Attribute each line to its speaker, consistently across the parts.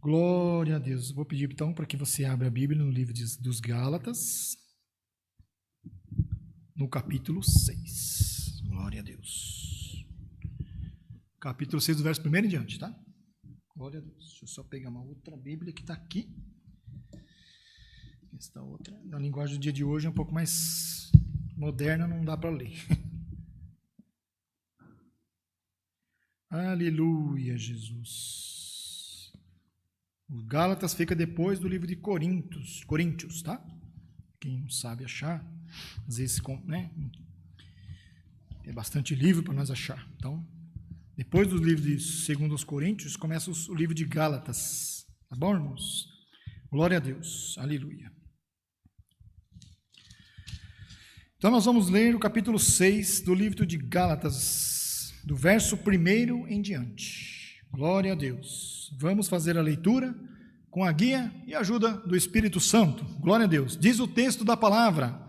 Speaker 1: Glória a Deus. Vou pedir então para que você abra a Bíblia no livro dos Gálatas, no capítulo 6. Glória a Deus. Capítulo 6, do verso 1 em diante, tá? Glória a Deus. Deixa eu só pegar uma outra Bíblia que está aqui. Esta outra, na linguagem do dia de hoje, é um pouco mais moderna, não dá para ler. Aleluia, Jesus. O Gálatas fica depois do livro de Coríntios, tá? Quem não sabe achar, às vezes, né? Tem bastante livro para nós achar. Então, depois do livro de 2 Coríntios, começa o livro de Gálatas. Tá bom, irmãos? Glória a Deus. Aleluia. Então, nós vamos ler o capítulo 6 do livro de Gálatas, do verso 1 em diante. Glória a Deus. Vamos fazer a leitura com a guia e ajuda do Espírito Santo. Glória a Deus. Diz o texto da palavra: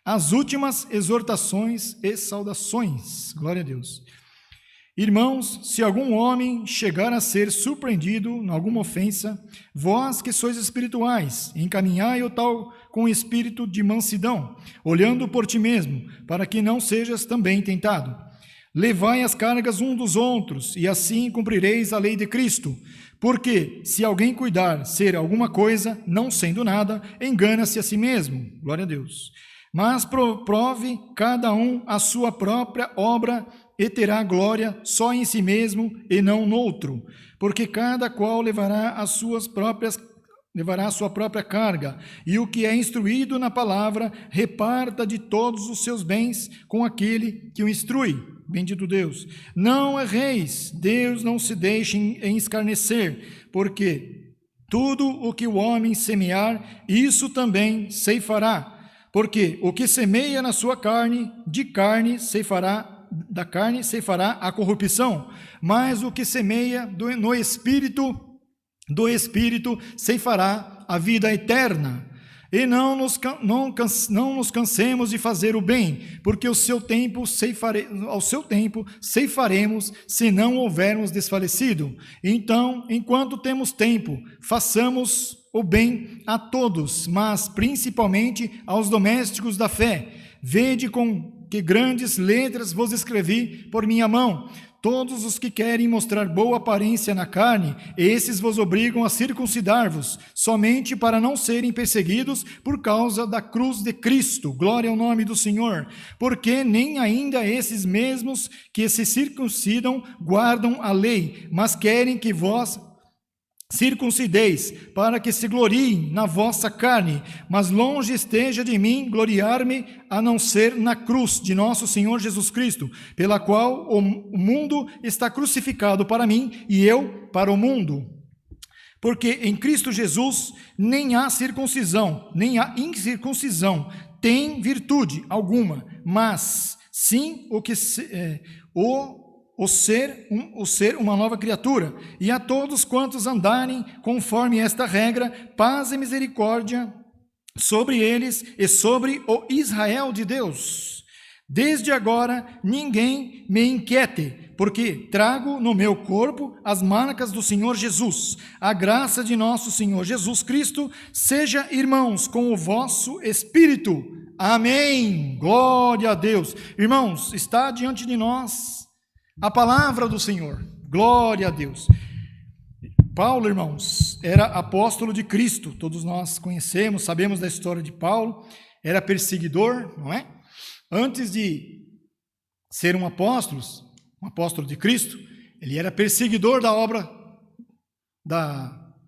Speaker 1: as últimas exortações e saudações. Glória a Deus. Irmãos, se algum homem chegar a ser surpreendido em alguma ofensa, vós que sois espirituais, encaminhai o tal com espírito de mansidão, olhando por ti mesmo, para que não sejas também tentado. Levai as cargas uns dos outros, e assim cumprireis a lei de Cristo. Porque, se alguém cuidar ser alguma coisa, não sendo nada, engana-se a si mesmo. Glória a Deus. Mas prove cada um a sua própria obra, e terá glória só em si mesmo, e não no outro. Porque cada qual levará a sua própria carga, e o que é instruído na palavra, reparta de todos os seus bens com aquele que o instrui. Bendito Deus. Não erreis, Deus não se deixe escarnecer, porque tudo o que o homem semear, isso também ceifará. Porque o que semeia na sua carne, da carne ceifará a corrupção, mas o que semeia no Espírito, do Espírito ceifará a vida eterna. E não nos cansemos de fazer o bem, porque ao seu tempo ceifaremos, se não houvermos desfalecido. Então, enquanto temos tempo, façamos o bem a todos, mas principalmente aos domésticos da fé. Vede com que grandes letras vos escrevi por minha mão. Todos os que querem mostrar boa aparência na carne, esses vos obrigam a circuncidar-vos, somente para não serem perseguidos por causa da cruz de Cristo. Glória ao nome do Senhor. Porque nem ainda esses mesmos que se circuncidam guardam a lei, mas querem que vós circuncideis, para que se gloriem na vossa carne. Mas longe esteja de mim gloriar-me, a não ser na cruz de nosso Senhor Jesus Cristo, pela qual o mundo está crucificado para mim e eu para o mundo. Porque em Cristo Jesus nem há circuncisão, nem há incircuncisão, tem virtude alguma, mas sim o ser uma nova criatura. E a todos quantos andarem conforme esta regra, paz e misericórdia sobre eles e sobre o Israel de Deus. Desde agora ninguém me inquiete, porque trago no meu corpo as marcas do Senhor Jesus. A graça de nosso Senhor Jesus Cristo seja, irmãos, com o vosso espírito. Amém. Glória a Deus. Irmãos, está diante de nós a palavra do Senhor. Glória a Deus. Paulo, irmãos, era apóstolo de Cristo. Todos nós conhecemos, sabemos da história de Paulo. Era perseguidor, não é? Antes de ser um apóstolo de Cristo, ele era perseguidor da obra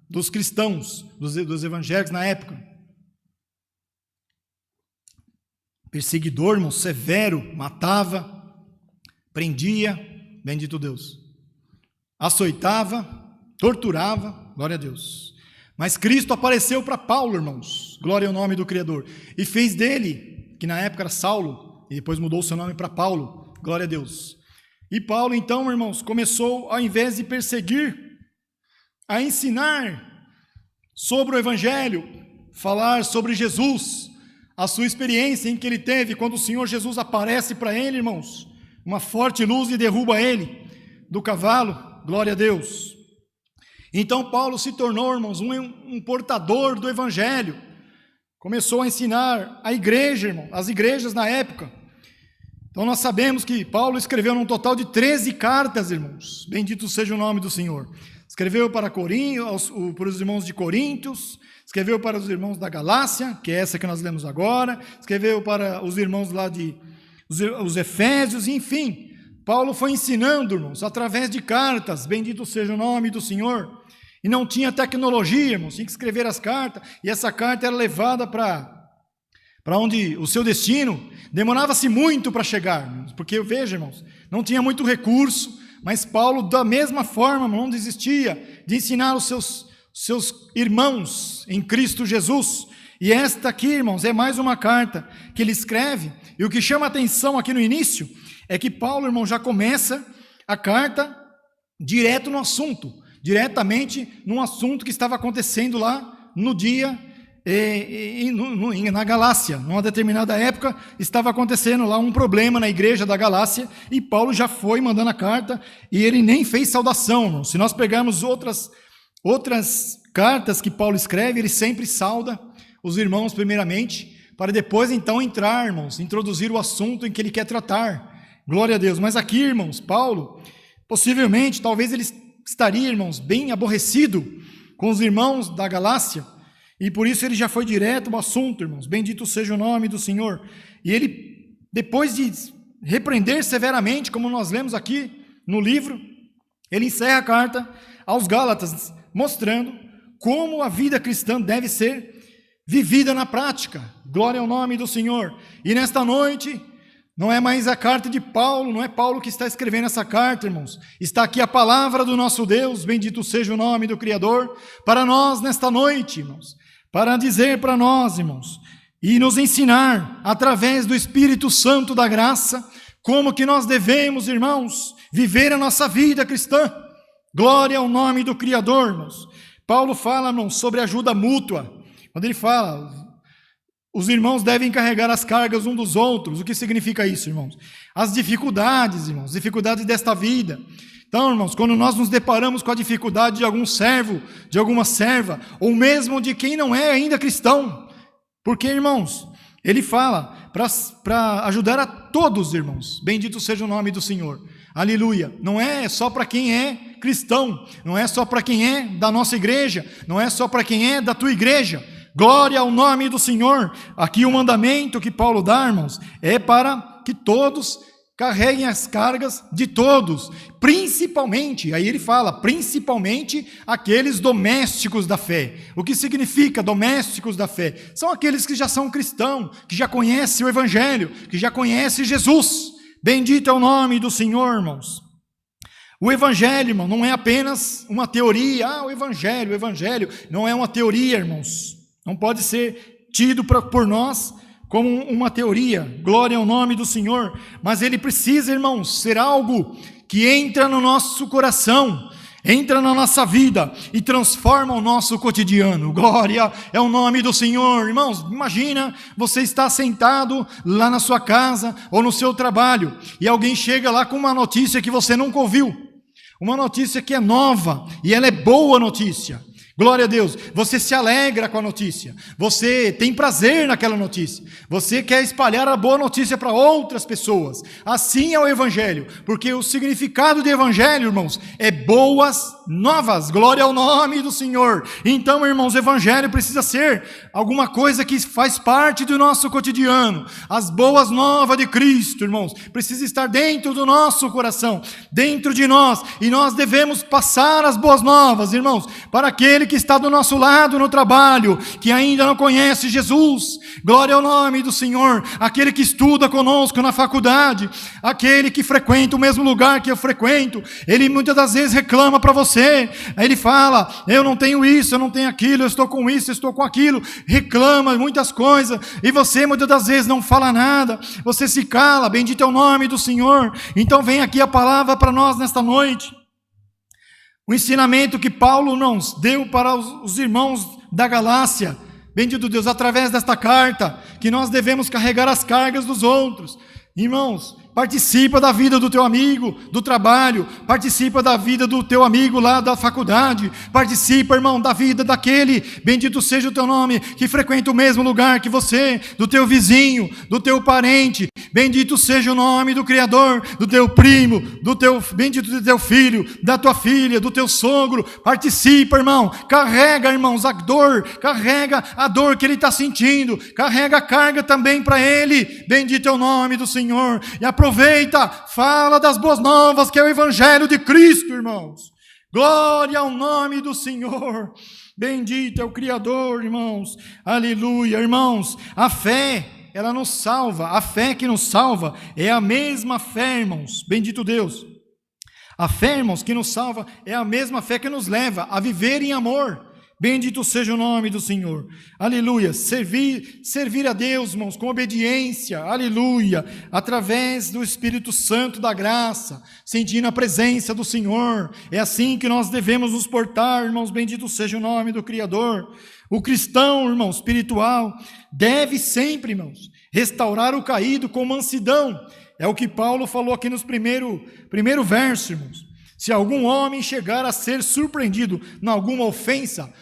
Speaker 1: dos cristãos, dos evangélicos na época. Perseguidor, irmão, severo, matava, prendia, bendito Deus, açoitava, torturava, glória a Deus. Mas Cristo apareceu para Paulo, irmãos, glória ao nome do Criador, e fez dele, que na época era Saulo, e depois mudou seu nome para Paulo, glória a Deus. E Paulo, então, irmãos, começou, ao invés de perseguir, a ensinar sobre o Evangelho, falar sobre Jesus, a sua experiência em que ele teve, quando o Senhor Jesus aparece para ele, irmãos, uma forte luz e derruba ele do cavalo, glória a Deus. Então Paulo se tornou, irmãos, um portador do evangelho. Começou a ensinar a igreja, irmão, as igrejas na época. Então nós sabemos que Paulo escreveu num total de 13 cartas, irmãos. Bendito seja o nome do Senhor. Escreveu para os irmãos de Coríntios, escreveu para os irmãos da Galácia, que é essa que nós lemos agora, escreveu para os irmãos lá os Efésios, enfim. Paulo foi ensinando, irmãos, através de cartas, bendito seja o nome do Senhor. E não tinha tecnologia, irmãos, tinha que escrever as cartas, e essa carta era levada para onde o seu destino, demorava-se muito para chegar, irmãos, porque eu vejo, irmãos, não tinha muito recurso, mas Paulo, da mesma forma, não desistia de ensinar os seus irmãos em Cristo Jesus. E esta aqui, irmãos, é mais uma carta que ele escreve, e o que chama a atenção aqui no início é que Paulo, irmão, já começa a carta direto no assunto, diretamente num assunto que estava acontecendo lá no dia, na Galácia. Numa determinada época estava acontecendo lá um problema na igreja da Galácia, e Paulo já foi mandando a carta, e ele nem fez saudação, irmão. Se nós pegarmos outras cartas que Paulo escreve, ele sempre sauda os irmãos primeiramente, para depois então entrar, irmãos, introduzir o assunto em que ele quer tratar. Glória a Deus. Mas aqui, irmãos, Paulo, possivelmente, talvez ele estaria, irmãos, bem aborrecido com os irmãos da Galácia, e por isso ele já foi direto ao assunto, irmãos. Bendito seja o nome do Senhor. E ele, depois de repreender severamente, como nós lemos aqui no livro, ele encerra a carta aos Gálatas, mostrando como a vida cristã deve ser vivida na prática. Glória ao nome do Senhor. E nesta noite, não é mais a carta de Paulo, não é Paulo que está escrevendo essa carta, irmãos. Está aqui a palavra do nosso Deus, bendito seja o nome do Criador, para nós nesta noite, irmãos. Para dizer para nós, irmãos, e nos ensinar, através do Espírito Santo da graça, como que nós devemos, irmãos, viver a nossa vida cristã. Glória ao nome do Criador, irmãos. Paulo fala, irmãos, sobre ajuda mútua. Quando ele fala, os irmãos devem carregar as cargas um dos outros. O que significa isso, irmãos? As dificuldades, irmãos, dificuldades desta vida. Então, irmãos, quando nós nos deparamos com a dificuldade de algum servo, de alguma serva, ou mesmo de quem não é ainda cristão, porque, irmãos, ele fala para ajudar a todos, irmãos. Bendito seja o nome do Senhor. Aleluia. Não é só para quem é cristão, não é só para quem é da nossa igreja, não é só para quem é da tua igreja. Glória ao nome do Senhor. Aqui o mandamento que Paulo dá, irmãos, é para que todos carreguem as cargas de todos, principalmente, aí ele fala, principalmente aqueles domésticos da fé. O que significa domésticos da fé? São aqueles que já são cristãos, que já conhecem o Evangelho, que já conhecem Jesus. Bendito é o nome do Senhor, irmãos. O Evangelho, irmão, não é apenas uma teoria. O Evangelho não é uma teoria, irmãos. Não pode ser tido por nós como uma teoria. Glória ao nome do Senhor. Mas ele precisa, irmãos, ser algo que entra no nosso coração, entra na nossa vida e transforma o nosso cotidiano. Glória é o nome do Senhor. Irmãos, imagina você está sentado lá na sua casa ou no seu trabalho e alguém chega lá com uma notícia que você nunca ouviu. Uma notícia que é nova e ela é boa notícia. Glória a Deus, você se alegra com a notícia, você tem prazer naquela notícia, você quer espalhar a boa notícia para outras pessoas. Assim é o Evangelho, porque o significado de Evangelho, irmãos, é boas novas. Glória ao nome do Senhor. Então, irmãos, o Evangelho precisa ser alguma coisa que faz parte do nosso cotidiano. As boas novas de Cristo, irmãos, precisa estar dentro do nosso coração, dentro de nós, e nós devemos passar as boas novas, irmãos, para aquele que está do nosso lado no trabalho, que ainda não conhece Jesus. Glória ao nome do Senhor. Aquele que estuda conosco na faculdade, aquele que frequenta o mesmo lugar que eu frequento, ele muitas das vezes reclama para você, aí ele fala, eu não tenho isso, eu não tenho aquilo, eu estou com isso, eu estou com aquilo, reclama muitas coisas, e você muitas das vezes não fala nada, você se cala. Bendito é o nome do Senhor. Então vem aqui a palavra para nós nesta noite. O ensinamento que Paulo nos deu para os irmãos da Galácia, bendito Deus, através desta carta, que nós devemos carregar as cargas dos outros. Irmãos, Participa da vida do teu amigo, do trabalho. Participa da vida do teu amigo lá da faculdade. Participa, irmão, da vida daquele, bendito seja o teu nome, que frequenta o mesmo lugar que você, do teu vizinho, do teu parente. Bendito seja o nome do Criador, do teu primo, bendito do teu filho, da tua filha, do teu sogro. Participa, irmão. Carrega, irmãos, a dor. Carrega a dor que ele está sentindo. Carrega a carga também para ele. Bendito é o nome do Senhor. E aproveita, fala das boas novas, que é o Evangelho de Cristo, irmãos. Glória ao nome do Senhor. Bendito é o Criador, irmãos. Aleluia, irmãos. A fé, ela nos salva. A fé que nos salva é a mesma fé, irmãos. Bendito Deus. A fé, irmãos, que nos salva é a mesma fé que nos leva a viver em amor. Bendito seja o nome do Senhor. Aleluia. Servir a Deus, irmãos, com obediência. Aleluia. Através do Espírito Santo da graça, sentindo a presença do Senhor. É assim que nós devemos nos portar, irmãos. Bendito seja o nome do Criador. O cristão, irmão, espiritual, deve sempre, irmãos, restaurar o caído com mansidão. É o que Paulo falou aqui nos primeiro verso, irmãos. Se algum homem chegar a ser surpreendido em alguma ofensa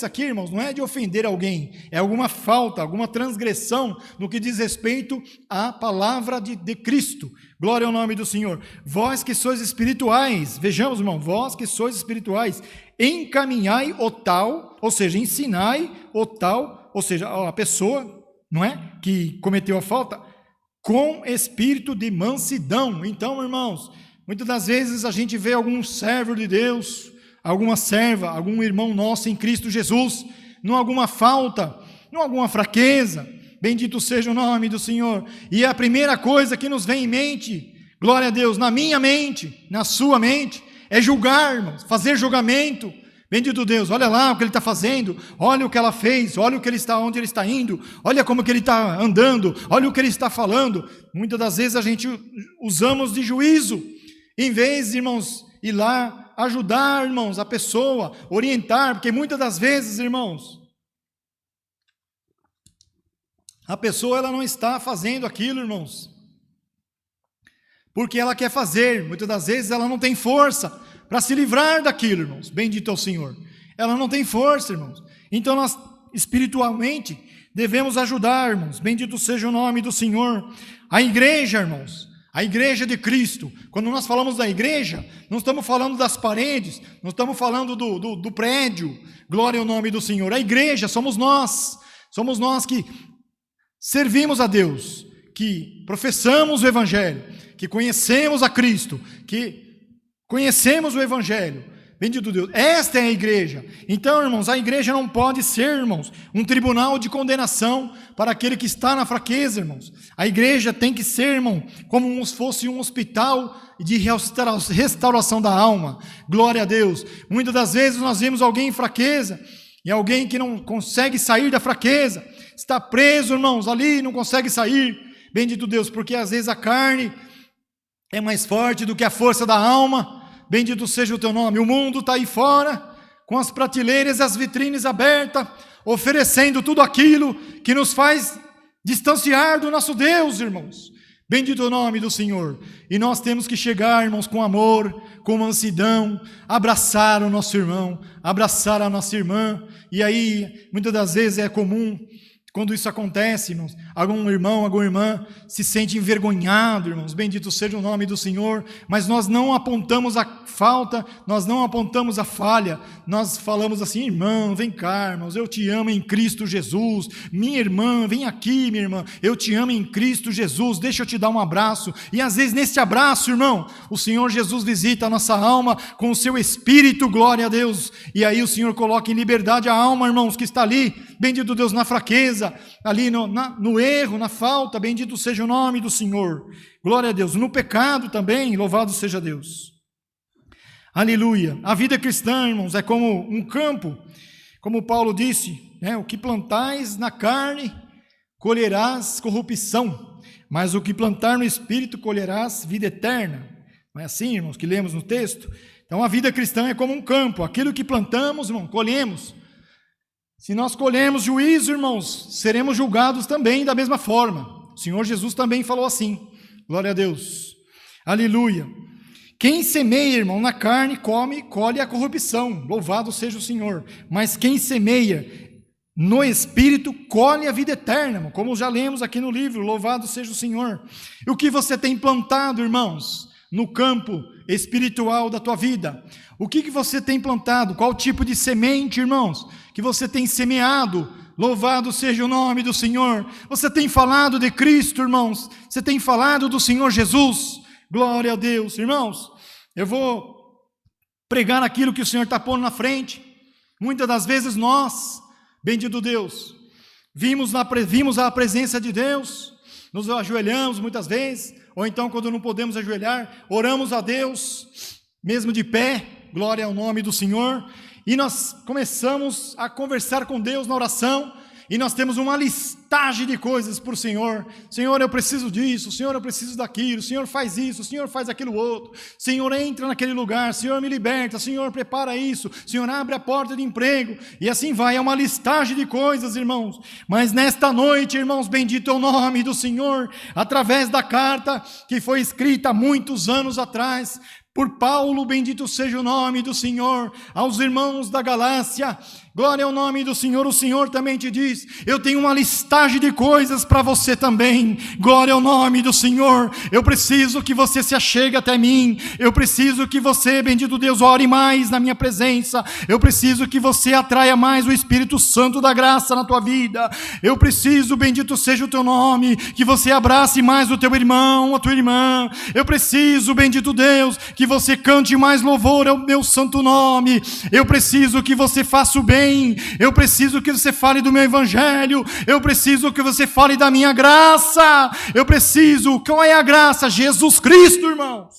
Speaker 1: aqui, irmãos, não é de ofender alguém, é alguma falta, alguma transgressão no que diz respeito à palavra de Cristo. Glória ao nome do Senhor. Vós que sois espirituais, vejamos, irmão, vós que sois espirituais, encaminhai o tal, ou seja, ensinai o tal, ou seja, a pessoa, não é, que cometeu a falta, com espírito de mansidão. Então, irmãos, muitas das vezes a gente vê algum servo de Deus, alguma serva, algum irmão nosso em Cristo Jesus, não alguma falta, não alguma fraqueza, bendito seja o nome do Senhor, e a primeira coisa que nos vem em mente, glória a Deus, na minha mente, na sua mente, é julgar, irmãos, fazer julgamento. Bendito Deus, olha lá o que ele está fazendo, olha o que ela fez, olha onde ele está indo, olha como que ele está andando, olha o que ele está falando. Muitas das vezes a gente usamos de juízo, em vez, irmãos, ir lá ajudar, irmãos, a pessoa, orientar, porque muitas das vezes, irmãos, a pessoa ela não está fazendo aquilo, irmãos, porque ela quer fazer. Muitas das vezes ela não tem força para se livrar daquilo, irmãos. Bendito é o Senhor. Ela não tem força, irmãos. Então nós espiritualmente devemos ajudar, irmãos. Bendito seja o nome do Senhor. A igreja, irmãos, a igreja de Cristo. Quando nós falamos da igreja, não estamos falando das paredes, não estamos falando do prédio. Glória ao nome do Senhor. A igreja somos nós que servimos a Deus, que professamos o Evangelho, que conhecemos a Cristo, que conhecemos o Evangelho. Bendito Deus. Esta é a igreja. Então, irmãos, a igreja não pode ser, irmãos, um tribunal de condenação para aquele que está na fraqueza, irmãos. A igreja tem que ser, irmão, como se fosse um hospital de restauração da alma. Glória a Deus. Muitas das vezes nós vemos alguém em fraqueza, e alguém que não consegue sair da fraqueza, está preso, irmãos, ali, não consegue sair. Bendito Deus, porque às vezes a carne é mais forte do que a força da alma. Bendito seja o teu nome. O mundo está aí fora, com as prateleiras e as vitrines abertas, oferecendo tudo aquilo que nos faz distanciar do nosso Deus, irmãos. Bendito o nome do Senhor. E nós temos que chegar, irmãos, com amor, com mansidão, abraçar o nosso irmão, abraçar a nossa irmã. E aí, muitas das vezes é comum, quando isso acontece, irmãos, algum irmão, alguma irmã se sente envergonhado, irmãos, bendito seja o nome do Senhor, mas nós não apontamos a falta, nós não apontamos a falha, nós falamos assim: irmão, vem cá, irmãos, eu te amo em Cristo Jesus. Minha irmã, vem aqui, minha irmã, eu te amo em Cristo Jesus, deixa eu te dar um abraço. E às vezes nesse abraço, irmão, o Senhor Jesus visita a nossa alma com o seu Espírito, glória a Deus, e aí o Senhor coloca em liberdade a alma, irmãos, que está ali, bendito Deus, na fraqueza, ali no erro, na falta, bendito seja o nome do Senhor, glória a Deus, no pecado também, louvado seja Deus, aleluia. A vida cristã, irmãos, é como um campo, como Paulo disse, né? O que plantais na carne, colherás corrupção, mas o que plantar no Espírito, colherás vida eterna. Não é assim, irmãos, que lemos no texto? Então a vida cristã é como um campo, aquilo que plantamos, irmão, colhemos. Se nós colhermos juízo, irmãos, seremos julgados também da mesma forma. O Senhor Jesus também falou assim. Glória a Deus. Aleluia. Quem semeia, irmão, na carne, colhe a corrupção. Louvado seja o Senhor. Mas quem semeia no Espírito, colhe a vida eterna, irmão. Como já lemos aqui no livro, louvado seja o Senhor. E o que você tem plantado, irmãos, no campo espiritual da tua vida? O que você tem plantado? Qual tipo de semente, irmãos, que você tem semeado? Louvado seja o nome do Senhor. Você tem falado de Cristo, irmãos. Você tem falado do Senhor Jesus. Glória a Deus. Irmãos, eu vou pregar aquilo que o Senhor está pondo na frente. Muitas das vezes nós, bendito Deus, vimos a presença de Deus, nos ajoelhamos muitas vezes, ou então quando não podemos ajoelhar, oramos a Deus, mesmo de pé, glória ao nome do Senhor, e nós começamos a conversar com Deus na oração, e nós temos uma listagem de coisas para o Senhor. Senhor, eu preciso disso. Senhor, eu preciso daquilo. Senhor, faz isso. Senhor, faz aquilo outro. Senhor, entra naquele lugar. Senhor, me liberta. Senhor, prepara isso. Senhor, abre a porta de emprego. E assim vai. É uma listagem de coisas, irmãos. Mas nesta noite, irmãos, bendito é o nome do Senhor. Através da carta que foi escrita há muitos anos atrás, por Paulo, bendito seja o nome do Senhor, aos irmãos da Galácia, glória ao nome do Senhor. O Senhor também te diz, eu tenho uma listagem de coisas para você também, glória ao nome do Senhor. Eu preciso que você se achegue até mim, eu preciso que você, bendito Deus, ore mais na minha presença, eu preciso que você atraia mais o Espírito Santo da graça na tua vida, eu preciso, bendito seja o teu nome, que você abrace mais o teu irmão, a tua irmã, eu preciso, bendito Deus, que você cante mais louvor ao meu santo nome, eu preciso que você faça o bem, eu preciso que você fale do meu evangelho, eu preciso que você fale da minha graça, eu preciso, qual é a graça? Jesus Cristo, irmãos,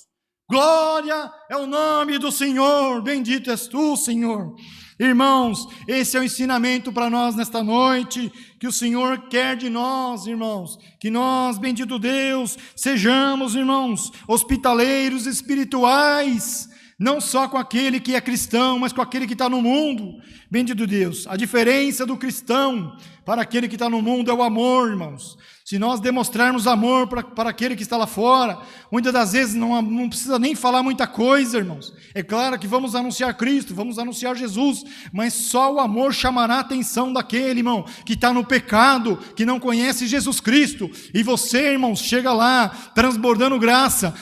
Speaker 1: glória é o nome do Senhor, bendito és tu, Senhor. Irmãos, esse é o ensinamento para nós nesta noite, que o Senhor quer de nós, irmãos, que nós, bendito Deus, sejamos, irmãos, hospitaleiros espirituais, não só com aquele que é cristão, mas com aquele que está no mundo, bendito Deus. A diferença do cristão para aquele que está no mundo é o amor, irmãos. Se nós demonstrarmos amor para aquele que está lá fora, muitas das vezes não precisa nem falar muita coisa, irmãos. É claro que vamos anunciar Cristo, vamos anunciar Jesus, mas só o amor chamará a atenção daquele, irmão, que está no pecado, que não conhece Jesus Cristo. E você, irmãos, chega lá, transbordando graça,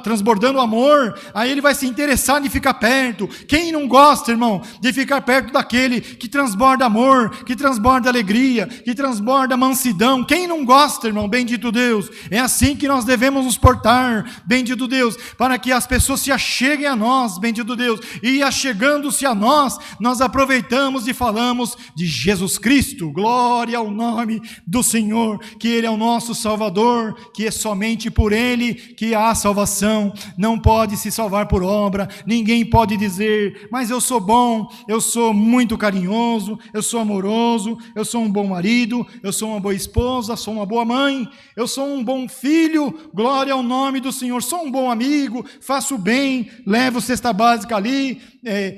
Speaker 1: transbordando amor, aí ele vai se interessar em ficar perto. Quem não gosta, irmão, de ficar perto daquele que transborda amor, que transborda alegria, que transborda mansidão? Quem não gosta, irmão, bendito Deus? É assim que nós devemos nos portar, bendito Deus, para que as pessoas se acheguem a nós, bendito Deus, e achegando-se a nós, nós aproveitamos e falamos de Jesus Cristo, glória ao nome do Senhor, que Ele é o nosso Salvador, que é somente por Ele que há salvação, não pode se salvar por obra, ninguém pode dizer, mas eu sou bom, eu sou muito carinhoso, eu sou amoroso, eu sou um bom marido, eu sou uma boa esposa, sou uma boa mãe, eu sou um bom filho, glória ao nome do Senhor, sou um bom amigo, faço bem, levo cesta básica ali,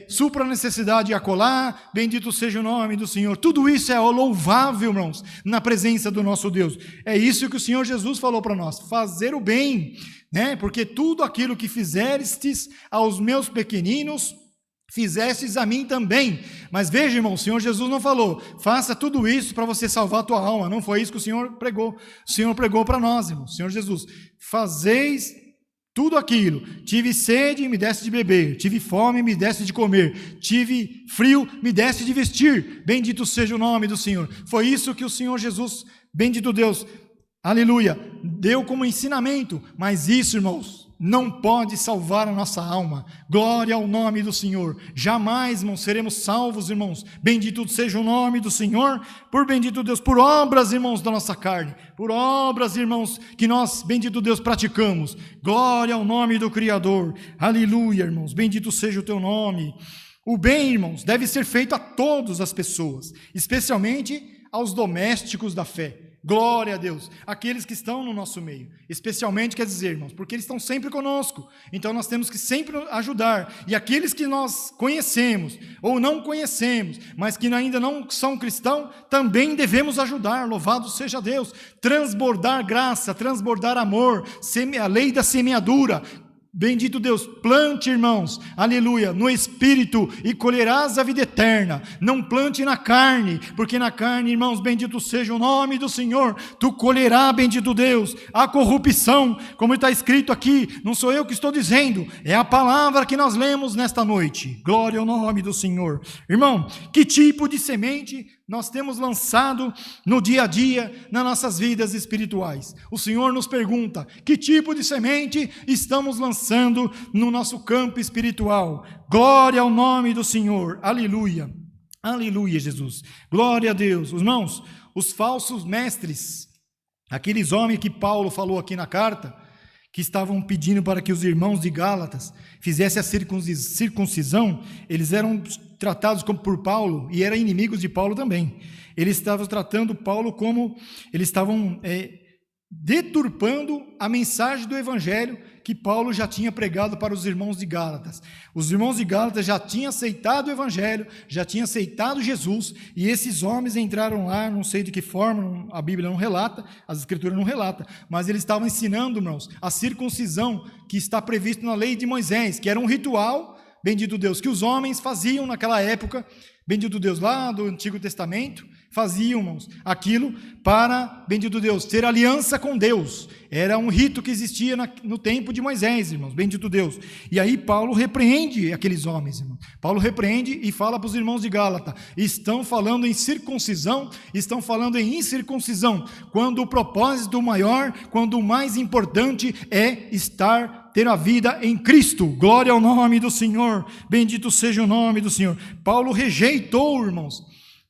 Speaker 1: supra a necessidade acolá, bendito seja o nome do Senhor. Tudo isso é louvável, irmãos, na presença do nosso Deus. É isso que o Senhor Jesus falou para nós, fazer o bem, né? Porque tudo aquilo que fizerestes aos meus pequeninos, fizestes a mim também. Mas veja, irmão, o Senhor Jesus não falou, faça tudo isso para você salvar a tua alma. Não foi isso que o Senhor pregou. O Senhor pregou para nós, irmão. O Senhor Jesus, fazeis tudo aquilo. Tive sede, me deste de beber. Tive fome, me deste de comer. Tive frio, me deste de vestir. Bendito seja o nome do Senhor. Foi isso que o Senhor Jesus, bendito Deus, aleluia, deu como ensinamento. Mas isso, irmãos, não pode salvar a nossa alma. Glória ao nome do Senhor. Jamais, irmãos, seremos salvos, irmãos. Bendito seja o nome do Senhor. Por bendito Deus, por obras, irmãos, da nossa carne. Por obras, irmãos, que nós, bendito Deus, praticamos. Glória ao nome do Criador. Aleluia, irmãos. Bendito seja o teu nome. O bem, irmãos, deve ser feito a todas as pessoas, especialmente aos domésticos da fé. Glória a Deus. Aqueles que estão no nosso meio. Especialmente, quer dizer, irmãos, porque eles estão sempre conosco. Então nós temos que sempre ajudar. E aqueles que nós conhecemos ou não conhecemos, mas que ainda não são cristãos, também devemos ajudar. Louvado seja Deus. Transbordar graça, transbordar amor, a lei da semeadura. Bendito Deus, plante, irmãos, aleluia, no Espírito e colherás a vida eterna. Não plante na carne, porque na carne, irmãos, bendito seja o nome do Senhor, tu colherás, bendito Deus, a corrupção, como está escrito aqui, não sou eu que estou dizendo, é a palavra que nós lemos nesta noite. Glória ao nome do Senhor. Irmão, que tipo de semente nós temos lançado no dia a dia, nas nossas vidas espirituais? O Senhor nos pergunta, que tipo de semente estamos lançando no nosso campo espiritual? Glória ao nome do Senhor, aleluia, aleluia, Jesus, glória a Deus. Irmãos, os falsos mestres, aqueles homens que Paulo falou aqui na carta, que estavam pedindo para que os irmãos de Gálatas fizessem a circuncisão, eles eram tratados como por Paulo e eram inimigos de Paulo também. Eles estavam tratando Paulo como, eles estavam deturpando a mensagem do evangelho que Paulo já tinha pregado para os irmãos de Gálatas. Os irmãos de Gálatas já tinham aceitado o evangelho, já tinham aceitado Jesus, e esses homens entraram lá, não sei de que forma, a Bíblia não relata, as escrituras não relatam, mas eles estavam ensinando, irmãos, a circuncisão que está previsto na lei de Moisés, que era um ritual, bendito Deus, que os homens faziam naquela época, bendito Deus, lá do Antigo Testamento, faziam, irmãos, aquilo para, bendito Deus, ter aliança com Deus. Era um rito que existia no tempo de Moisés, irmãos, bendito Deus. E aí Paulo repreende aqueles homens, irmãos. Paulo repreende e fala para os irmãos de Gálatas, estão falando em circuncisão, estão falando em incircuncisão, quando o propósito maior, quando o mais importante é ter a vida em Cristo. Glória ao nome do Senhor, bendito seja o nome do Senhor. Paulo rejeitou, irmãos,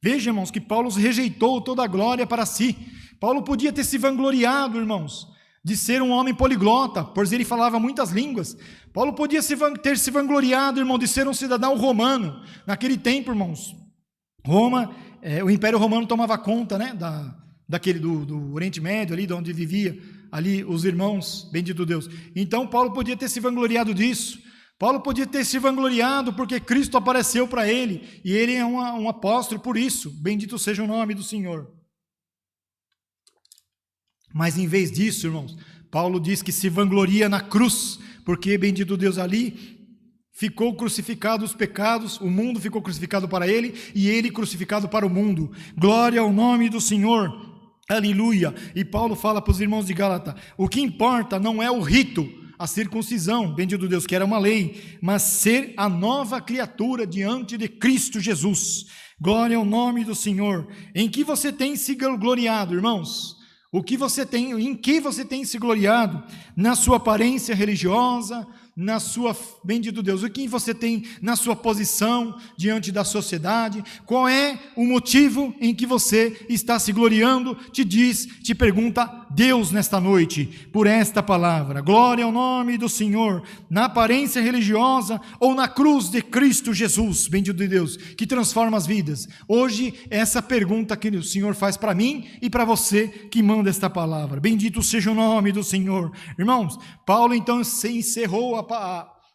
Speaker 1: veja, irmãos, que Paulo rejeitou toda a glória para si. Paulo podia ter se vangloriado, irmãos, de ser um homem poliglota, pois ele falava muitas línguas. Paulo podia ter se vangloriado, irmão, de ser um cidadão romano. Naquele tempo, irmãos, Roma, o Império Romano tomava conta, né, do Oriente Médio, ali de onde vivia ali os irmãos, bendito Deus. Então Paulo podia ter se vangloriado disso. Paulo podia ter se vangloriado porque Cristo apareceu para ele, e ele é um apóstolo por isso, bendito seja o nome do Senhor. Mas em vez disso, irmãos, Paulo diz que se vangloria na cruz, porque, bendito Deus, ali ficou crucificado os pecados, o mundo ficou crucificado para ele, e ele crucificado para o mundo. Glória ao nome do Senhor, aleluia. E Paulo fala para os irmãos de Gálatas, o que importa não é o rito, a circuncisão, bendito Deus, que era uma lei, mas ser a nova criatura diante de Cristo Jesus. Glória ao nome do Senhor. Em que você tem se gloriado, irmãos? Em que você tem se gloriado? Na sua aparência religiosa, na sua, bendito Deus, o que você tem na sua posição diante da sociedade? Qual é o motivo em que você está se gloriando? Te pergunta Deus nesta noite, por esta palavra. Glória ao nome do Senhor, na aparência religiosa ou na cruz de Cristo Jesus, bendito Deus, que transforma as vidas. Hoje, essa pergunta que o Senhor faz para mim e para você que manda esta palavra. Bendito seja o nome do Senhor. Irmãos, Paulo então se encerrou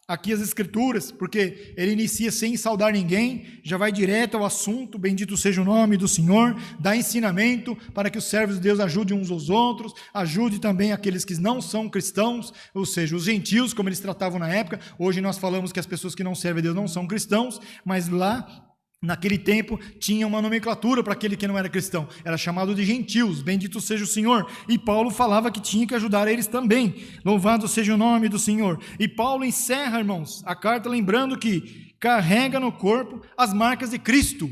Speaker 1: aqui as escrituras, porque ele inicia sem saudar ninguém, já vai direto ao assunto, bendito seja o nome do Senhor, dá ensinamento para que os servos de Deus ajudem uns aos outros, ajude também aqueles que não são cristãos, ou seja, os gentios, como eles tratavam na época. Hoje nós falamos que as pessoas que não servem a Deus não são cristãos, mas lá naquele tempo tinha uma nomenclatura para aquele que não era cristão, era chamado de gentios, bendito seja o Senhor, e Paulo falava que tinha que ajudar eles também, louvado seja o nome do Senhor. E Paulo encerra, irmãos, a carta lembrando que carrega no corpo as marcas de Cristo.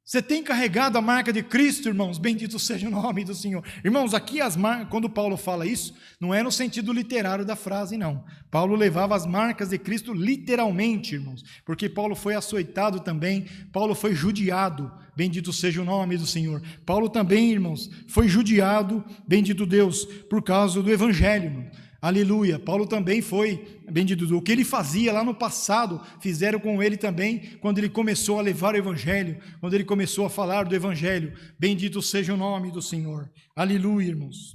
Speaker 1: Você tem carregado a marca de Cristo, irmãos? Bendito seja o nome do Senhor. Irmãos, aqui as marcas, quando Paulo fala isso, não é no sentido literário da frase, não. Paulo levava as marcas de Cristo literalmente, irmãos, porque Paulo foi açoitado também, Paulo foi judiado, bendito seja o nome do Senhor. Paulo também, irmãos, foi judiado, bendito Deus, por causa do Evangelho, irmão. Aleluia. Paulo também foi, bendito, o que ele fazia lá no passado, fizeram com ele também, quando ele começou a levar o evangelho, quando ele começou a falar do evangelho. Bendito seja o nome do Senhor. Aleluia, irmãos.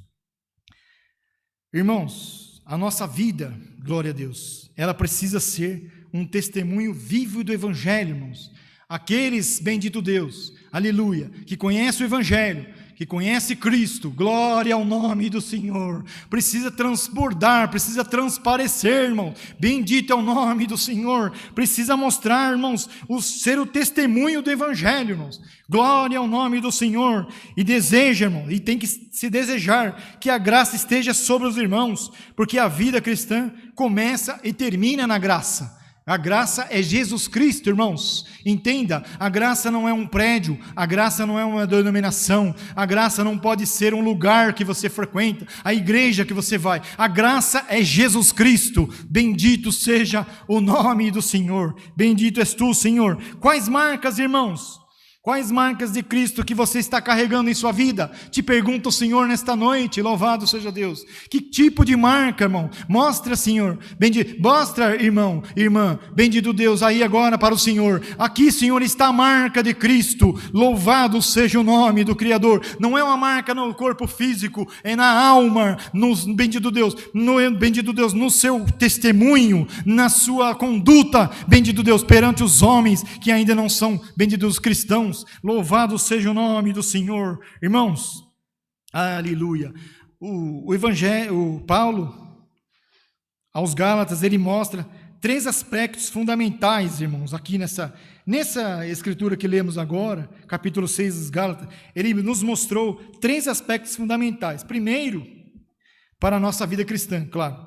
Speaker 1: Irmãos, a nossa vida, glória a Deus, ela precisa ser um testemunho vivo do evangelho, irmãos. Aqueles, bendito Deus, aleluia, que conhecem o evangelho, que conhece Cristo, glória ao nome do Senhor, precisa transbordar, precisa transparecer, irmão, bendito é o nome do Senhor, precisa mostrar, irmãos, ser o testemunho do Evangelho, irmãos, glória ao nome do Senhor, e deseja, irmão, e tem que se desejar, que a graça esteja sobre os irmãos, porque a vida cristã começa e termina na graça. A graça é Jesus Cristo, irmãos. Entenda, a graça não é um prédio, a graça não é uma denominação, a graça não pode ser um lugar que você frequenta, a igreja que você vai. A graça é Jesus Cristo. Bendito seja o nome do Senhor. Bendito és tu, Senhor. Quais marcas, irmãos? Quais marcas de Cristo que você está carregando em sua vida? Te pergunta o Senhor nesta noite, louvado seja Deus. Que tipo de marca, irmão? Mostra, Senhor, bendito, mostra, irmão, irmã, bendito Deus, aí agora para o Senhor. Aqui, Senhor, está a marca de Cristo, louvado seja o nome do Criador. Não é uma marca no corpo físico, é na alma, bendito Deus, no seu testemunho, na sua conduta, bendito Deus, perante os homens que ainda não são, benditos cristãos. Louvado seja o nome do Senhor. Irmãos, aleluia. O Evangelho, o Paulo, aos Gálatas, ele mostra 3 aspectos fundamentais, irmãos, aqui nessa escritura que lemos agora, capítulo 6 dos Gálatas, ele nos mostrou 3 aspectos fundamentais. Primeiro, para a nossa vida cristã, claro,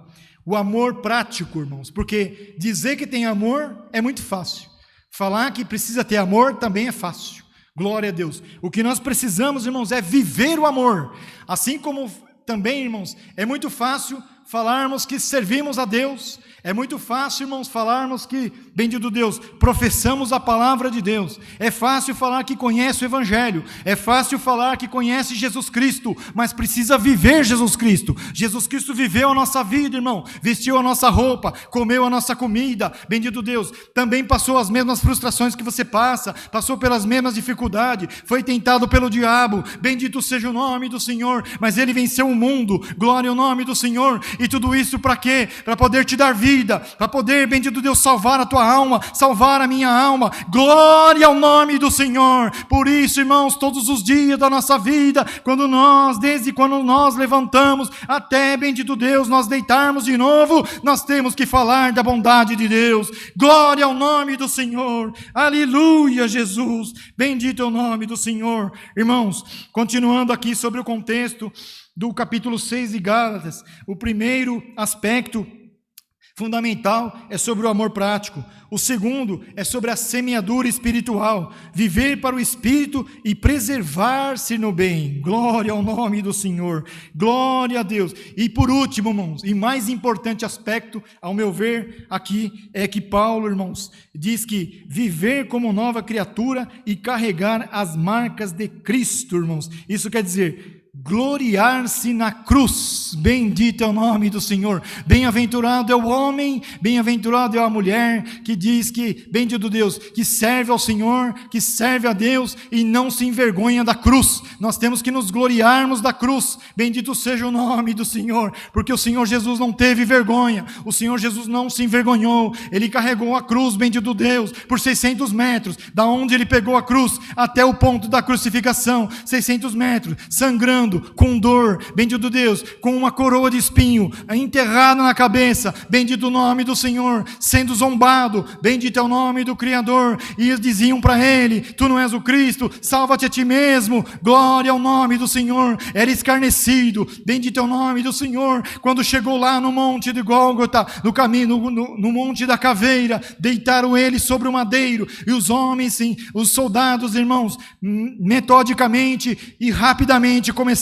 Speaker 1: o amor prático, irmãos, porque dizer que tem amor é muito fácil. Falar que precisa ter amor também é fácil. Glória a Deus. O que nós precisamos, irmãos, é viver o amor. Assim como também, irmãos, é muito fácil falarmos que servimos a Deus. É muito fácil, irmãos, falarmos que, bendito Deus, professamos a palavra de Deus. É fácil falar que conhece o Evangelho. É fácil falar que conhece Jesus Cristo, mas precisa viver Jesus Cristo. Jesus Cristo viveu a nossa vida, irmão. Vestiu a nossa roupa, comeu a nossa comida. Bendito Deus. Também passou as mesmas frustrações que você passa. Passou pelas mesmas dificuldades. Foi tentado pelo diabo. Bendito seja o nome do Senhor. Mas ele venceu o mundo. Glória ao nome do Senhor. E tudo isso para quê? Para poder te dar vida. Para poder, bendito Deus, salvar a tua alma, salvar a minha alma. Glória ao nome do Senhor. Por isso, irmãos, todos os dias da nossa vida, desde quando nós levantamos até, bendito Deus, nós deitarmos de novo, nós temos que falar da bondade de Deus. Glória ao nome do Senhor. Aleluia, Jesus. Bendito é o nome do Senhor. Irmãos, continuando aqui sobre o contexto do capítulo 6 de Gálatas, o primeiro aspecto fundamental é sobre o amor prático. O segundo é sobre a semeadura espiritual, viver para o Espírito e preservar-se no bem. Glória ao nome do Senhor, glória a Deus. E por último, irmãos, e mais importante aspecto, ao meu ver, aqui, é que Paulo, irmãos, diz que viver como nova criatura e carregar as marcas de Cristo, irmãos. Isso quer dizer gloriar-se na cruz. Bendito é o nome do Senhor. Bem-aventurado é o homem, bem-aventurado é a mulher que diz que, bendito Deus, que serve ao Senhor, que serve a Deus e não se envergonha da cruz. Nós temos que nos gloriarmos da cruz. Bendito seja o nome do Senhor, porque o Senhor Jesus não teve vergonha, o Senhor Jesus não se envergonhou. Ele carregou a cruz, bendito Deus, por 600 metros, da onde ele pegou a cruz até o ponto da crucificação, 600 metros, sangrando, com dor, bendito Deus, com uma coroa de espinho enterrada na cabeça, bendito o nome do Senhor, sendo zombado, bendito é o nome do Criador. E eles diziam para ele: tu não és o Cristo, salva-te a ti mesmo. Glória ao nome do Senhor. Era escarnecido, bendito é o nome do Senhor. Quando chegou lá no monte de Gólgota, no caminho, no monte da caveira, deitaram ele sobre o madeiro, e os homens, sim, os soldados, irmãos, metodicamente e rapidamente começaram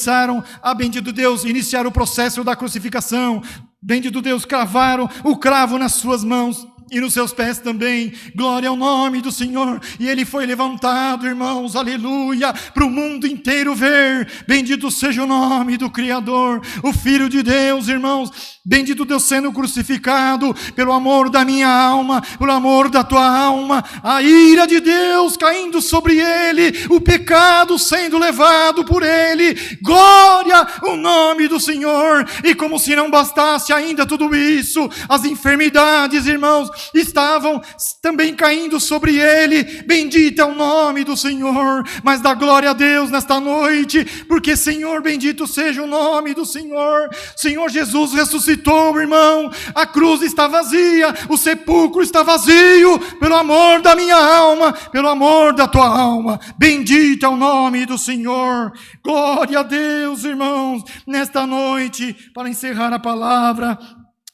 Speaker 1: a, bendito Deus, iniciar o processo da crucificação. Bendito Deus, cravaram o cravo nas suas mãos e nos seus pés também. Glória ao nome do Senhor. E ele foi levantado, irmãos, aleluia, para o mundo inteiro ver. Bendito seja o nome do Criador, o Filho de Deus, irmãos. Bendito Deus sendo crucificado pelo amor da minha alma, pelo amor da tua alma, a ira de Deus caindo sobre ele, o pecado sendo levado por ele. Glória ao nome do Senhor. E como se não bastasse ainda tudo isso, as enfermidades, irmãos, estavam também caindo sobre ele. Bendito é o nome do Senhor. Mas dá glória a Deus nesta noite, porque, Senhor, bendito seja o nome do Senhor. Senhor Jesus ressuscitou, irmão. A cruz está vazia, o sepulcro está vazio, pelo amor da minha alma, pelo amor da tua alma. Bendito é o nome do Senhor. Glória a Deus, irmãos. Nesta noite, para encerrar a palavra,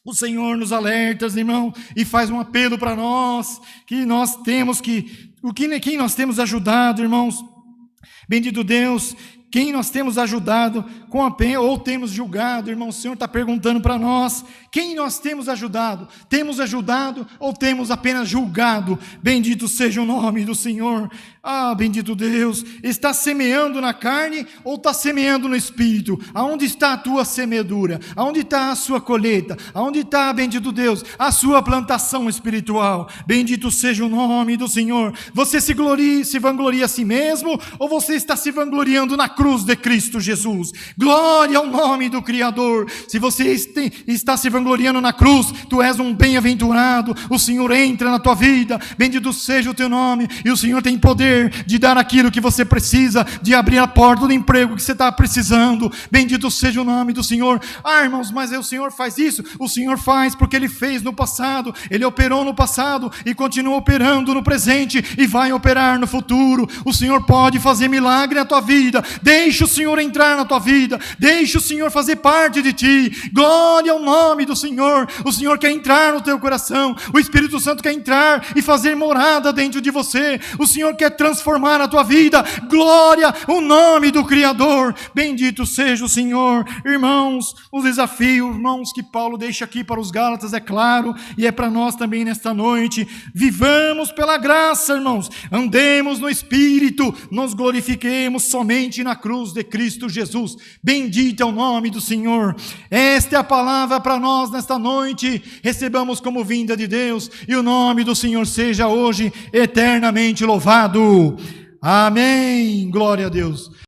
Speaker 1: o Senhor nos alerta, irmão, e faz um apelo para nós, que nós temos quem nós temos ajudado, irmãos. Bendito Deus, quem nós temos ajudado com a pena, ou temos julgado, irmão. O Senhor está perguntando para nós, quem nós temos ajudado? Temos ajudado ou temos apenas julgado? Bendito seja o nome do Senhor. Ah, bendito Deus. Está semeando na carne ou está semeando no Espírito? Aonde está a tua semeadura? Aonde está a sua colheita? Aonde está, bendito Deus, a sua plantação espiritual? Bendito seja o nome do Senhor. Você se vangloria a si mesmo, ou você está se vangloriando na cruz de Cristo Jesus? Glória ao nome do Criador. Se você está se vangloriando na cruz, tu és um bem-aventurado. O Senhor entra na tua vida. Bendito seja o teu nome. E o Senhor tem poder de dar aquilo que você precisa, de abrir a porta do emprego que você está precisando. Bendito seja o nome do Senhor. Ah, irmãos, mas o Senhor faz isso? O Senhor faz porque Ele fez no passado. Ele operou no passado e continua operando no presente e vai operar no futuro. O Senhor pode fazer milagre na tua vida. Deixa o Senhor entrar na tua vida. Deixa o Senhor fazer parte de ti. Glória ao nome do Senhor. O Senhor quer entrar no teu coração. O Espírito Santo quer entrar e fazer morada dentro de você. O Senhor quer transformar a tua vida. Glória ao nome do Criador. Bendito seja o Senhor. Irmãos, o desafio, irmãos, que Paulo deixa aqui para os Gálatas é claro, e é para nós também nesta noite. Vivamos pela graça, irmãos. Andemos no Espírito. Nos glorifiquemos somente na cruz de Cristo Jesus. Bendito é o nome do Senhor. Esta é a palavra para nós nesta noite. Recebamos como vinda de Deus, e o nome do Senhor seja hoje eternamente louvado. Amém. Glória a Deus.